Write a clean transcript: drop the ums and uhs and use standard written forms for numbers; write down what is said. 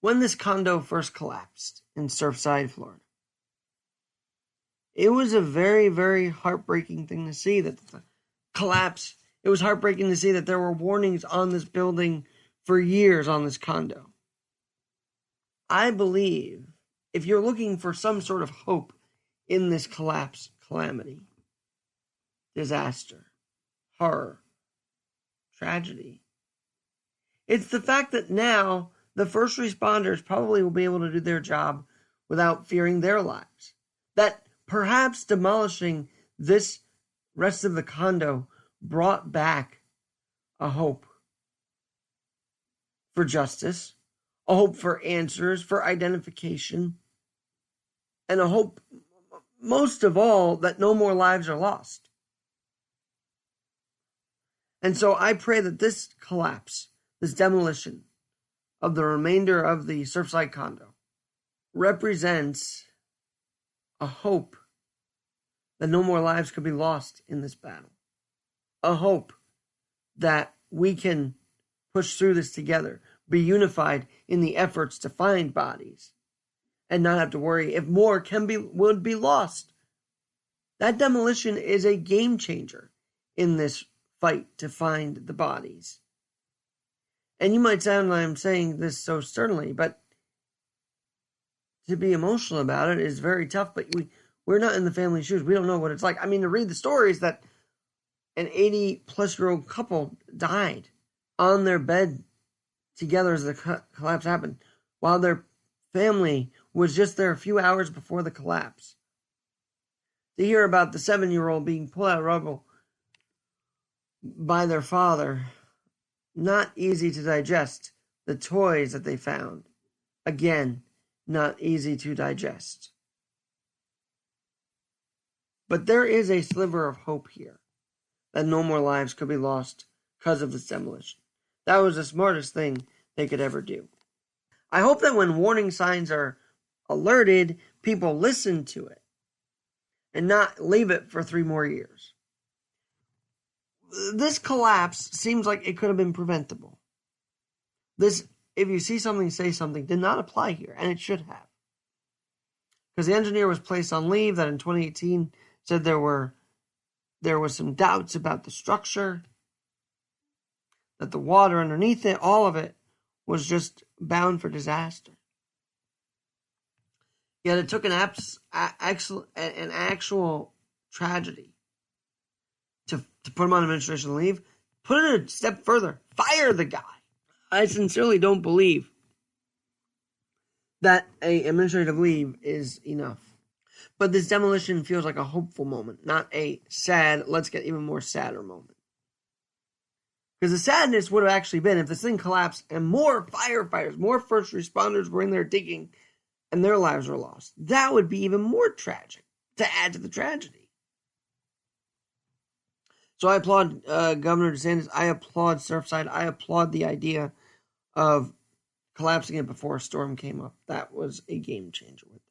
When this condo first collapsed in Surfside, Florida, it was a very, very heartbreaking thing to see that the collapse. It was heartbreaking to see that there were warnings on this building for years on this condo. I believe if you're looking for some sort of hope in this collapse, calamity, disaster, horror, tragedy, it's the fact that now the first responders probably will be able to do their job without fearing their lives. That perhaps demolishing this rest of the condo brought back a hope for justice, a hope for answers, for identification, and a hope, most of all, that no more lives are lost. And so I pray that this collapse, this demolition of the remainder of the Surfside condo, represents a hope that no more lives could be lost in this battle. A hope that we can push through this together, be unified in the efforts to find bodies, and not have to worry if more would be lost. That demolition is a game changer in this fight to find the bodies. And you might sound like I'm saying this so sternly, but to be emotional about it is very tough, but we're not in the family shoes. We don't know what it's like. I mean, to read the stories that an 80-plus-year-old couple died on their bed together as the collapse happened, while their family was just there a few hours before the collapse. To hear about the 7-year-old being pulled out of rubble by their father, not easy to digest. The toys that they found, again, not easy to digest. But there is a sliver of hope here that no more lives could be lost because of this demolition. That was the smartest thing they could ever do. I hope that when warning signs are alerted, people listen to it and not leave it for 3 more years. This collapse seems like it could have been preventable. This, if you see something, say something, did not apply here, and it should have. Because the engineer was placed on leave that in 2018 said there was some doubts about the structure, that the water underneath it, all of it, was just bound for disaster. Yet it took an actual tragedy to put him on administration leave. Put it a step further. Fire the guy. I sincerely don't believe that an administrative leave is enough. But this demolition feels like a hopeful moment, not a sad, let's get even more sadder moment. Because the sadness would have actually been if this thing collapsed and more firefighters, more first responders were in there digging and their lives were lost. That would be even more tragic to add to the tragedy. So I applaud Governor DeSantis. I applaud Surfside. I applaud the idea of collapsing it before a storm came up. That was a game changer with